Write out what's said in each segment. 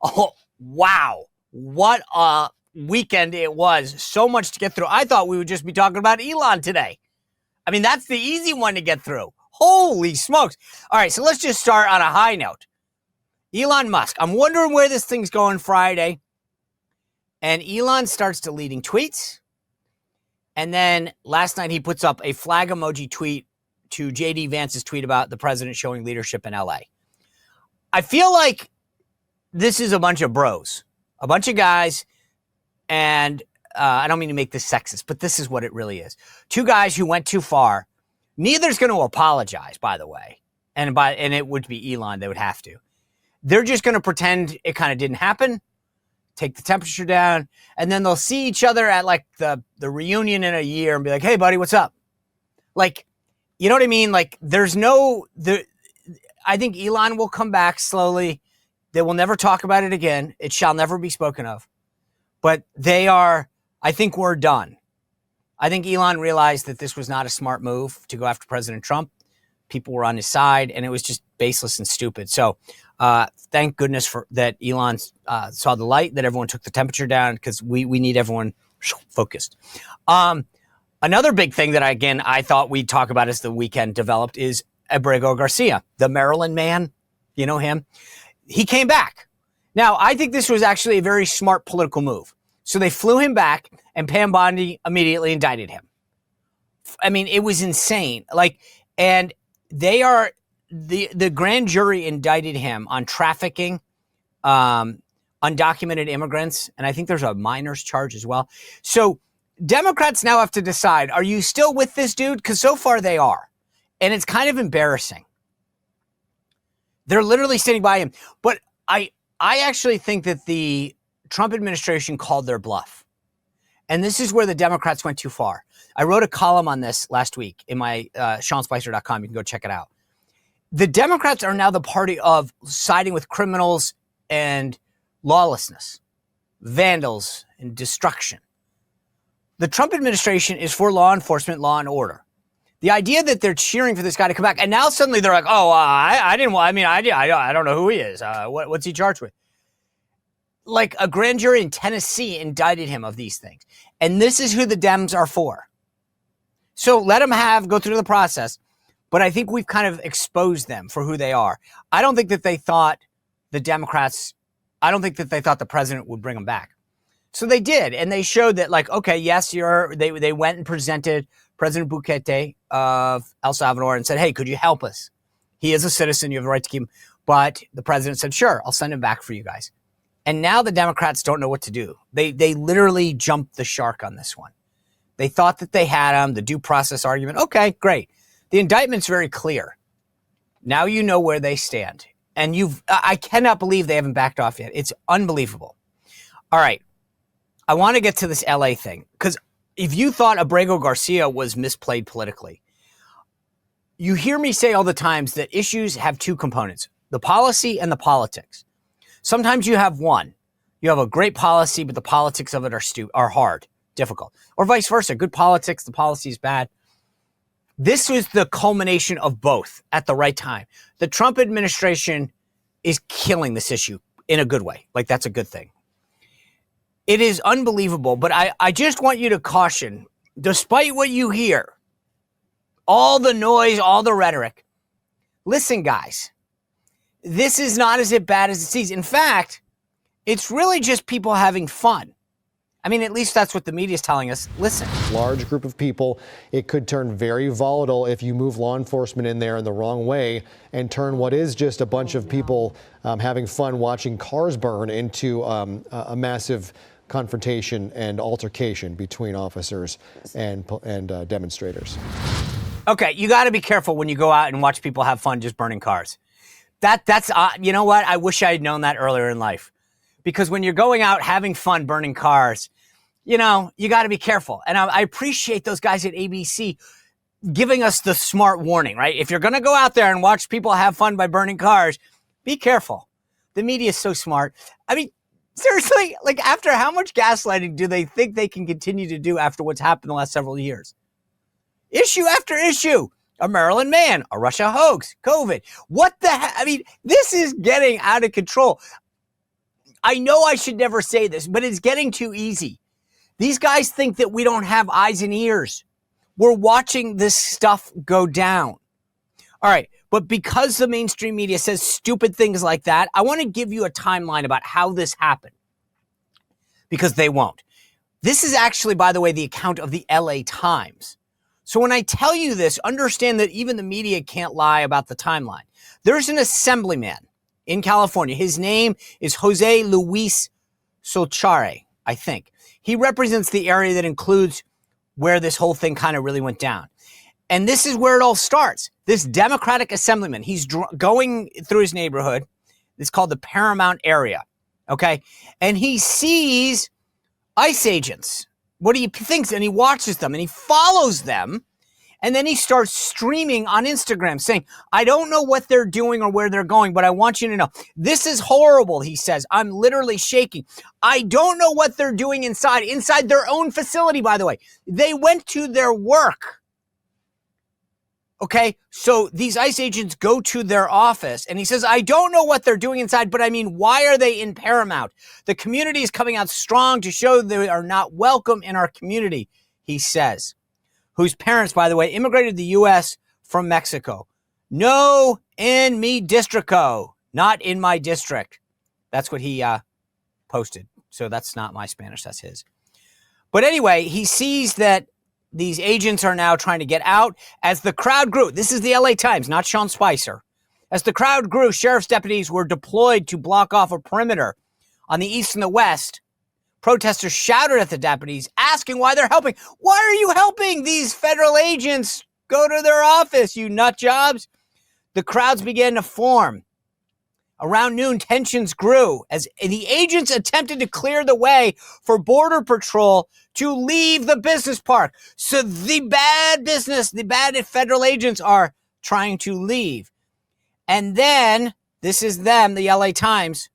Oh, wow. What a weekend it was. So much to get through. I thought we would just be talking about Elon today. I mean, that's the easy one to get through. Holy smokes. All right, so let's just start on a high note. Elon Musk. I'm wondering where this thing's going Friday. And Elon starts deleting tweets. And then last night he puts up a flag emoji tweet to J.D. Vance's tweet about the president showing leadership in L.A. I feel like this is a bunch of bros, a bunch of guys, and I don't mean to make this sexist, but this is what it really is. Two guys who went too far. Neither's going to apologize, by the way. And it would be Elon. They would have to. They're just going to pretend it kind of didn't happen, take the temperature down, and then they'll see each other at like the reunion in a year and be like, hey, buddy, what's up? Like, you know what I mean? Like, I think Elon will come back slowly. They will never talk about it again. It shall never be spoken of. But I think we're done. I think Elon realized that this was not a smart move to go after President Trump. People were on his side, and it was just baseless and stupid. So thank goodness that Elon saw the light, that everyone took the temperature down, because we need everyone focused. Another big thing that, I thought we'd talk about as the weekend developed is Abrego Garcia, the Maryland man. You know him. He came back. Now, I think this was actually a very smart political move. So they flew him back, and Pam Bondi immediately indicted him. I mean, it was insane. And they are the grand jury indicted him on trafficking, undocumented immigrants, and I think there's a minors charge as well. So Democrats now have to decide: are you still with this dude? Because so far they are, and it's kind of embarrassing. They're literally standing by him. But I actually think that the Trump administration called their bluff. And this is where the Democrats went too far. I wrote a column on this last week in my SeanSpicer.com. You can go check it out. The Democrats are now the party of siding with criminals and lawlessness, vandals and destruction. The Trump administration is for law enforcement, law and order. The idea that they're cheering for this guy to come back, and now suddenly they're like, "Oh, I don't know who he is. What's he charged with?" Like, a grand jury in Tennessee indicted him of these things, and this is who the Dems are for. So let them go through the process, but I think we've kind of exposed them for who they are. I don't think that they thought the president would bring them back. So they did, and they showed that, like, okay, yes, they went and presented President Bukele of El Salvador and said, hey, could you help us? He is a citizen. You have the right to keep him. But the president said, sure, I'll send him back for you guys. And now the Democrats don't know what to do. They literally jumped the shark on this one. They thought that they had him, the due process argument. Okay, great. The indictment's very clear. Now you know where they stand. And I cannot believe they haven't backed off yet. It's unbelievable. All right. I want to get to this LA thing, because if you thought Abrego Garcia was misplayed politically, you hear me say all the times that issues have two components, the policy and the politics. Sometimes you have one. You have a great policy, but the politics of it are hard, difficult. Or vice versa. Good politics, the policy is bad. This was the culmination of both at the right time. The Trump administration is killing this issue in a good way. Like, that's a good thing. It is unbelievable, but I just want you to caution, despite what you hear, all the noise, all the rhetoric, listen, guys, this is not as bad as it seems. In fact, it's really just people having fun. I mean, at least that's what the media is telling us. Listen. Large group of people. It could turn very volatile if you move law enforcement in there in the wrong way and turn what is just a bunch of people having fun watching cars burn into a massive confrontation and altercation between officers and demonstrators. Okay, you got to be careful when you go out and watch people have fun just burning cars. That's you know what? I wish I had known that earlier in life. Because when you're going out having fun burning cars, you know, you got to be careful. And I appreciate those guys at ABC giving us the smart warning, right? If you're going to go out there and watch people have fun by burning cars, be careful. The media is so smart. I mean, seriously, like, after how much gaslighting do they think they can continue to do after what's happened the last several years? Issue after issue. A Maryland man, a Russia hoax, COVID. What the heck? I mean, this is getting out of control. I know I should never say this, but it's getting too easy. These guys think that we don't have eyes and ears. We're watching this stuff go down. All right. But because the mainstream media says stupid things like that, I want to give you a timeline about how this happened. Because they won't. This is actually, by the way, the account of the LA Times. So when I tell you this, understand that even the media can't lie about the timeline. There's an assemblyman in California. His name is Jose Luis Solchare, I think. He represents the area that includes where this whole thing kind of really went down. And this is where it all starts. This Democratic assemblyman, he's going through his neighborhood. It's called the Paramount area. Okay. And he sees ICE agents. What he thinks, and he watches them and he follows them. And then he starts streaming on Instagram saying, I don't know what they're doing or where they're going, but I want you to know this is horrible. He says, I'm literally shaking. I don't know what they're doing inside their own facility, by the way. They went to their work. Okay, so these ICE agents go to their office and he says, I don't know what they're doing inside, but I mean, why are they in Paramount? The community is coming out strong to show they are not welcome in our community, he says, whose parents, by the way, immigrated to the U.S. from Mexico. No en mi districo, not in my district. That's what he posted. So that's not my Spanish, that's his. But anyway, he sees that these agents are now trying to get out as the crowd grew. This is the LA Times, not Sean Spicer. As the crowd grew, sheriff's deputies were deployed to block off a perimeter on the east and the west. Protesters shouted at the deputies, asking why they're helping. Why are you helping these federal agents? Go to their office, you nut jobs. The crowds began to form. Around noon, tensions grew as the agents attempted to clear the way for Border Patrol to leave the business park. So the bad federal agents are trying to leave. And then, this is them, the LA Times,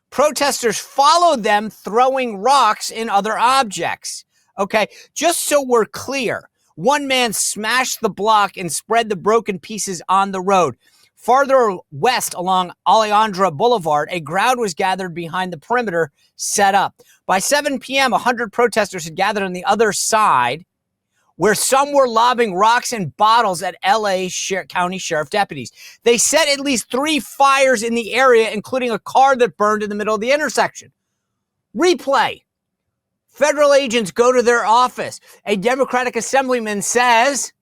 protesters followed them, throwing rocks and other objects. Okay, just so we're clear, one man smashed the block and spread the broken pieces on the road. Farther west along Alejandra Boulevard, a crowd was gathered behind the perimeter set up. By 7 p.m., 100 protesters had gathered on the other side, where some were lobbing rocks and bottles at LA County Sheriff deputies. They set at least 3 fires in the area, including a car that burned in the middle of the intersection. Replay. Federal agents go to their office. A Democratic assemblyman says,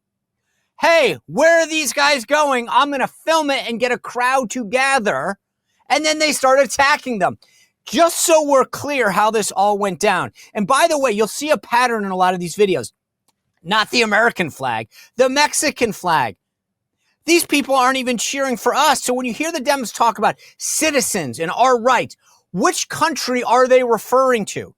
hey, where are these guys going? I'm going to film it and get a crowd to gather. And then they start attacking them. Just so we're clear how this all went down. And by the way, you'll see a pattern in a lot of these videos. Not the American flag, the Mexican flag. These people aren't even cheering for us. So when you hear the Dems talk about citizens and our rights, which country are they referring to?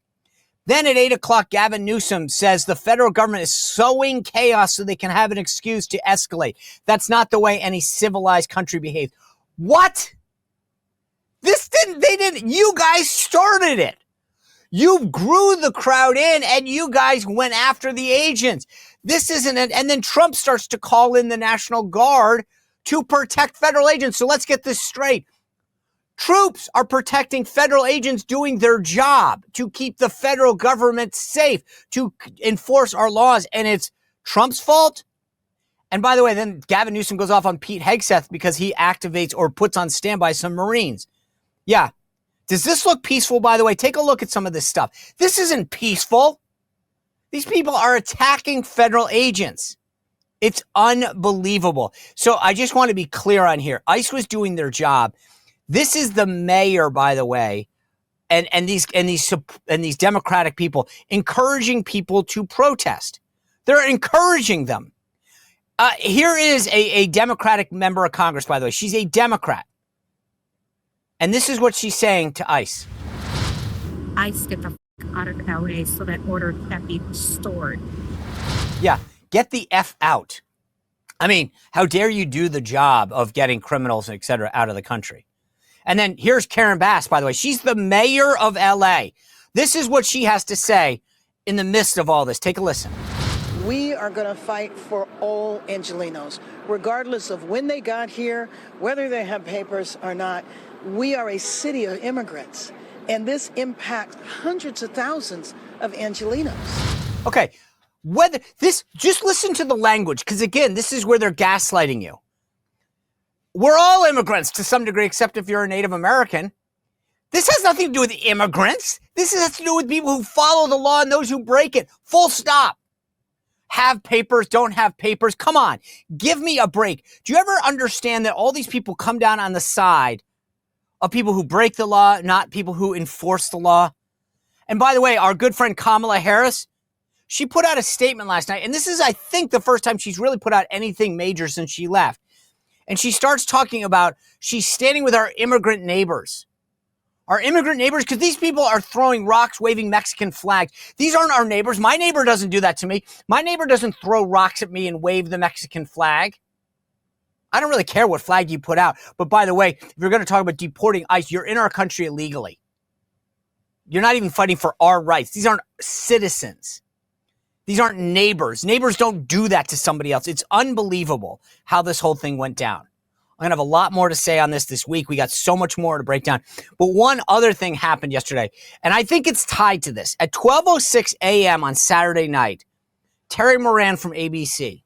Then at 8 o'clock, Gavin Newsom says the federal government is sowing chaos so they can have an excuse to escalate. That's not the way any civilized country behaves. What? You guys started it. You grew the crowd in and you guys went after the agents. This isn't it. And then Trump starts to call in the National Guard to protect federal agents. So let's get this straight. Troops are protecting federal agents doing their job to keep the federal government safe, to enforce our laws. And it's Trump's fault. And by the way, then Gavin Newsom goes off on Pete Hegseth because he activates or puts on standby some Marines. Yeah. Does this look peaceful, by the way? Take a look at some of this stuff. This isn't peaceful. These people are attacking federal agents. It's unbelievable. So I just want to be clear on here. ICE was doing their job. This is the mayor, by the way, and these Democratic people encouraging people to protest. They're encouraging them. Here is a Democratic member of Congress, by the way. She's a Democrat. And this is what she's saying to ICE. ICE get the out of LA so that order can be restored. Yeah, get the F out. I mean, how dare you do the job of getting criminals, et cetera, out of the country? And then here's Karen Bass, by the way. She's the mayor of LA. This is what she has to say in the midst of all this. Take a listen. We are going to fight for all Angelenos, regardless of when they got here, whether they have papers or not. We are a city of immigrants, And this impacts hundreds of thousands of Angelenos. Okay, whether this, just listen to the language, because again, this is where they're gaslighting you. We're all immigrants to some degree, except if you're a Native American. This has nothing to do with immigrants. This has to do with people who follow the law and those who break it. Full stop. Have papers, don't have papers. Come on, give me a break. Do you ever understand that all these people come down on the side of people who break the law, not people who enforce the law? And by the way, our good friend Kamala Harris, she put out a statement last night, and this is, I think, the first time she's really put out anything major since she left. And she starts talking about she's standing with our immigrant neighbors. Our immigrant neighbors, because these people are throwing rocks, waving Mexican flags. These aren't our neighbors. My neighbor doesn't do that to me. My neighbor doesn't throw rocks at me and wave the Mexican flag. I don't really care what flag you put out. But by the way, if you're going to talk about deporting ICE, you're in our country illegally. You're not even fighting for our rights. These aren't citizens. These aren't neighbors. Neighbors don't do that to somebody else. It's unbelievable how this whole thing went down. I'm going to have a lot more to say on this week. We got so much more to break down. But one other thing happened yesterday, and I think it's tied to this. At 12:06 a.m. on Saturday night, Terry Moran from ABC,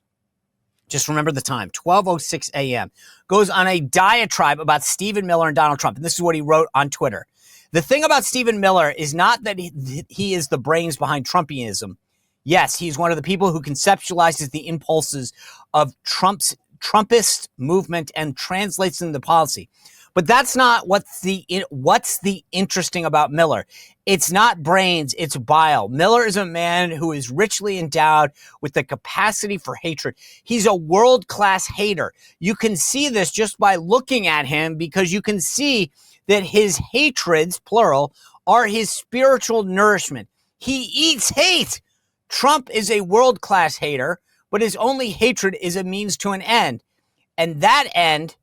just remember the time, 12:06 a.m., goes on a diatribe about Stephen Miller and Donald Trump. And this is what he wrote on Twitter. The thing about Stephen Miller is not that he is the brains behind Trumpianism. Yes, he's one of the people who conceptualizes the impulses of Trumpist movement and translates them into policy. But that's not what's the interesting about Miller. It's not brains, it's bile. Miller is a man who is richly endowed with the capacity for hatred. He's a world-class hater. You can see this just by looking at him, because you can see that his hatreds, plural, are his spiritual nourishment. He eats hate. Trump is a world-class hater, but his only hatred is a means to an end. And that end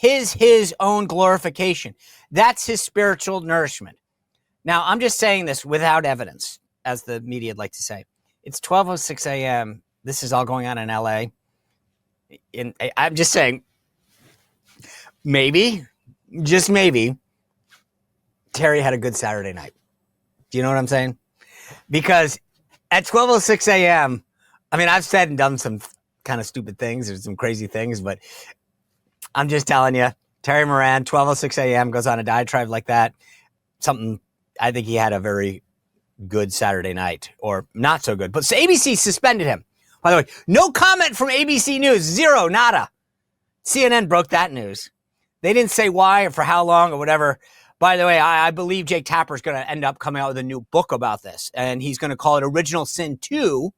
is his own glorification. That's his spiritual nourishment. Now, I'm just saying this without evidence, as the media would like to say. It's 12:06 a.m. This is all going on in L.A. And I'm just saying, maybe, just maybe, Terry had a good Saturday night. Do you know what I'm saying? Because at 12:06 a.m., I mean, I've said and done some kind of stupid things or some crazy things, but I'm just telling you, Terry Moran, 12:06 a.m., goes on a diatribe like that. Something, I think he had a very good Saturday night, or not so good. But ABC suspended him. By the way, no comment from ABC News. Zero, nada. CNN broke that news. They didn't say why or for how long or whatever. By the way, I believe Jake Tapper is going to end up coming out with a new book about this, and he's going to call it Original Sin 2,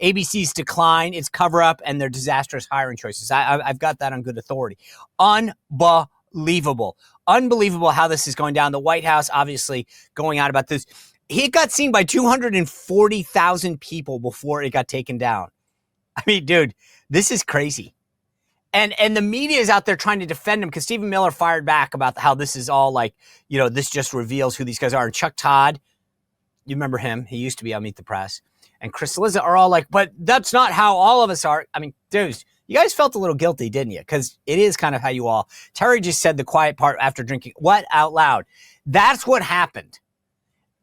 ABC's decline, its cover-up, and their disastrous hiring choices. I've got that on good authority. Unbelievable. Unbelievable how this is going down. The White House obviously going out about this. It got seen by 240,000 people before it got taken down. I mean, dude, this is crazy. And the media is out there trying to defend him, because Stephen Miller fired back about how this is all like, you know, this just reveals who these guys are. And Chuck Todd, you remember him? He used to be on Meet the Press. And Chris Liza are all like, but that's not how all of us are. I mean, dudes, you guys felt a little guilty, didn't you? Because it is kind of how you all. Terry just said the quiet part after drinking. What? Out loud. That's what happened.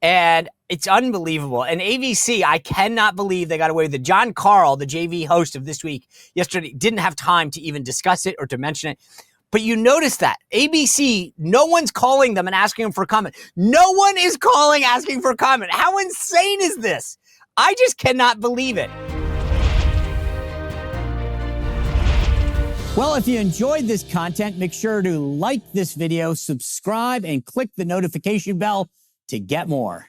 And it's unbelievable. And ABC, I cannot believe they got away with it. John Carl, the JV host of This Week yesterday, didn't have time to even discuss it or to mention it. But you notice that ABC, no one's calling them and asking them for a comment. No one is calling asking for a comment. How insane is this? I just cannot believe it. Well, if you enjoyed this content, make sure to like this video, subscribe, and click the notification bell to get more.